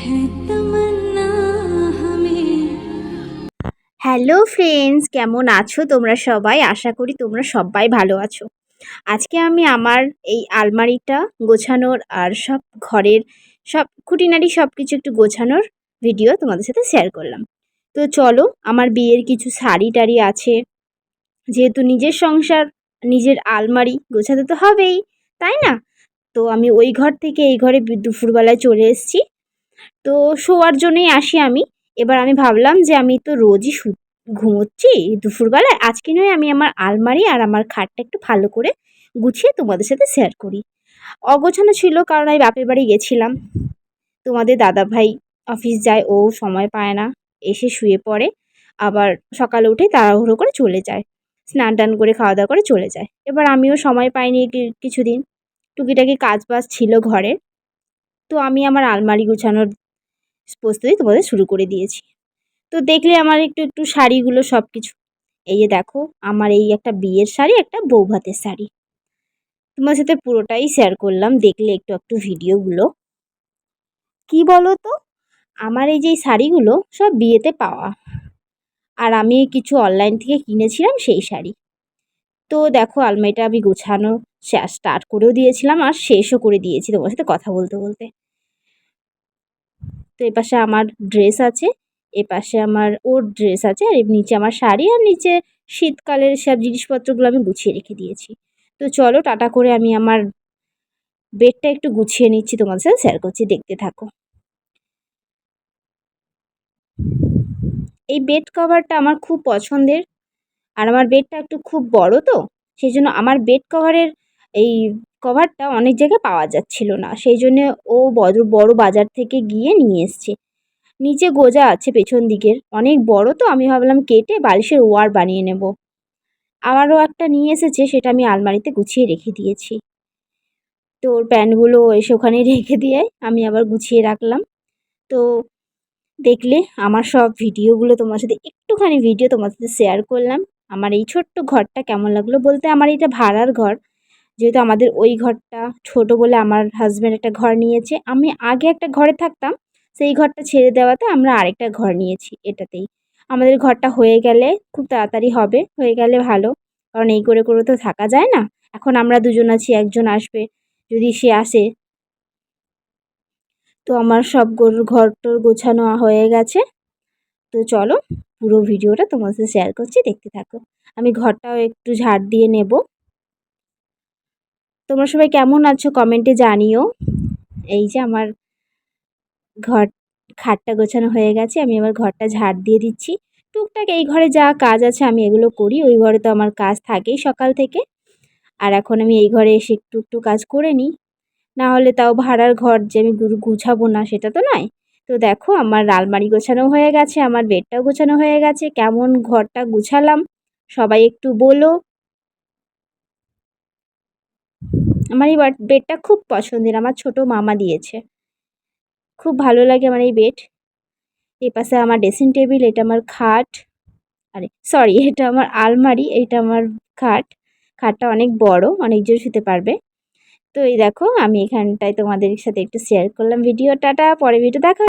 है तमन्ना हमें। Hello friends, কেমন আছো তোমরা সবাই? আশা করি তোমরা সবাই ভালো আছো। আজকে আমি আমার এই আলমারিটা গোছানোর আর সব ঘরের সব খুঁটিনাটি সব কিছু একটু গোছানোর ভিডিও তোমাদের সাথে শেয়ার করলাম। তো চলো, আমার বিয়ের কিছু শাড়ি টাড়ি আছে, যেহেতু নিজের সংসার, নিজের আলমারি গোছাতে তো হবেই, তাই না? তো আমি ওই ঘর থেকে এই ঘরে দুপুরবেলায় চলে এসেছি। তো শোয়ার জন্যই আসি আমি। এবার আমি ভাবলাম যে আমি তো রোজই ঘুমোচ্ছি দুপুরবেলায়, আজকে নয় আমি আমার আলমারি আর আমার খাটটা একটু ভালো করে গুছিয়ে তোমাদের সাথে শেয়ার করি। অগোছানো ছিল কারণ আমি বাপের বাড়ি গেছিলাম। তোমাদের দাদাভাই অফিস যায়, ও সময় পায় না, এসে শুয়ে পড়ে, আবার সকালে উঠে তাড়াহুড়ো করে চলে যায়, স্নান টান করে খাওয়া দাওয়া করে চলে যায়। এবার আমিও সময় পাইনি কিছুদিন, টুকিটাকি কাজ বাজ ছিল ঘরে। তো আমি আমার আলমারি গুছানোর প্রস্তুতি তোমাদের শুরু করে দিয়েছি। তো দেখলে আমার একটু একটু শাড়িগুলো সব কিছু, এই যে দেখো, আমার এই একটা বিয়ের শাড়ি, একটা বৌভাতের শাড়ি, তোমার সাথে পুরোটাই শেয়ার করলাম, দেখলে একটু একটু ভিডিওগুলো। কি বলো তো, আমার এই যে শাড়িগুলো সব বিয়েতে পাওয়া, আর আমি কিছু অনলাইন থেকে কিনেছিলাম সেই শাড়ি। তো দেখো, আলমারিটা আমি গোছানো স্টার্ট করেও দিয়েছিলাম আর শেষও করে দিয়েছি তোমার সাথে কথা বলতে বলতে। তো এপাশে আমার ড্রেস আছে, এপাশে আমার ওর ড্রেস আছে, আর এর নিচে আমার শাড়ি, আর নিচে শীতকালের সব জিনিসপত্রগুলো আমি গুছিয়ে রেখে দিয়েছি। তো চলো, টাটা করে আমি আমার বেডটা একটু গুছিয়ে নিচ্ছি, তোমাদের সাথে শেয়ার করছি, দেখতে থাকো। এই বেড কভারটা আমার খুব পছন্দের, আর আমার বেডটা একটু খুব বড়, তো সেই জন্য আমার বেড কভারের এই কভারটা অনেক জায়গায় পাওয়া যাচ্ছিল না, সেই জন্য ও বড় বড় বাজার থেকে গিয়ে নিয়ে এসছে। নিচে গোজা আছে পেছন দিকের, অনেক বড়, তো আমি ভাবলাম কেটে বালিশের ওয়ার বানিয়ে নেব। আবারও একটা নিয়ে এসেছে, সেটা আমি আলমারিতে গুছিয়ে রেখে দিয়েছি। তো ওর প্যান্টগুলো এসে ওখানে রেখে দিয়ে আমি আবার গুছিয়ে রাখলাম। তো দেখলে আমার সব ভিডিওগুলো তোমার সাথে, একটুখানি ভিডিও তোমার সাথে শেয়ার করলাম। আমার এই ছোট্ট ঘরটা কেমন লাগলো বলতে, আমার এটা ভাড়ার ঘর, যেহেতু আমাদের ওই ঘরটা ছোট বলে আমার হাজব্যান্ড একটা ঘর নিয়েছে। আমি আগে একটা ঘরে থাকতাম, সেই ঘরটা ছেড়ে দেওয়াতে আমরা আরেকটা ঘর নিয়েছি এটাতেই। আমাদের ঘরটা হয়ে গেলে খুব তাড়াতাড়ি হবে, হয়ে গেলে ভালো, কারণ এই করে করে তো থাকা যায় না। এখন আমরা দুজন আছি, একজন আসবে, যদি সে আসে। তো আমার সব ঘর টর গোছানো হয়ে গেছে। তো চলো, পুরো ভিডিওটা তোমার সাথে শেয়ার করছি, দেখতে থাকো। আমি ঘরটাও একটু ঝাড় দিয়ে নেব। তোমরা সবাই কেমন আছো কমেন্টে জানিও। এই যে আমার ঘর, খাটটা গোছানো হয়ে গেছে, আমি আমার ঘরটা ঝাড় দিয়ে দিচ্ছি। টুকটাক এই ঘরে যা কাজ আছে আমি এগুলো করি, ওই ঘরে তো আমার কাজ থাকেই সকাল থেকে। আর এখন আমি এই ঘরে এসে একটু একটু কাজ করে নিই, না হলে তাও ভাড়ার ঘর যে আমি গুছাবো না সেটা তো নয়। তো দেখো, আমার আলমারি গোছানো হয়ে গেছে, আমার বেডটাও গোছানো হয়ে গেছে। কেমন ঘরটা গুছালাম সবাই একটু বলো। আমার এই বেডটা খুব পছন্দের, আমার ছোট মামা দিয়েছে, খুব ভালো লাগে আমার এই বেড। এপাশে আমার ড্রেসিং টেবিল, এটা আমার খাট, আরে সরি, এটা আমার আলমারি, এইটা আমার খাট। খাটটা অনেক বড়, অনেকজন শুতে পারবে। তো এই দেখো, আমি এখানটায় তোমাদের সাথে একটু শেয়ার করলাম ভিডিও। টাটা, পরে ভিডিও দেখা।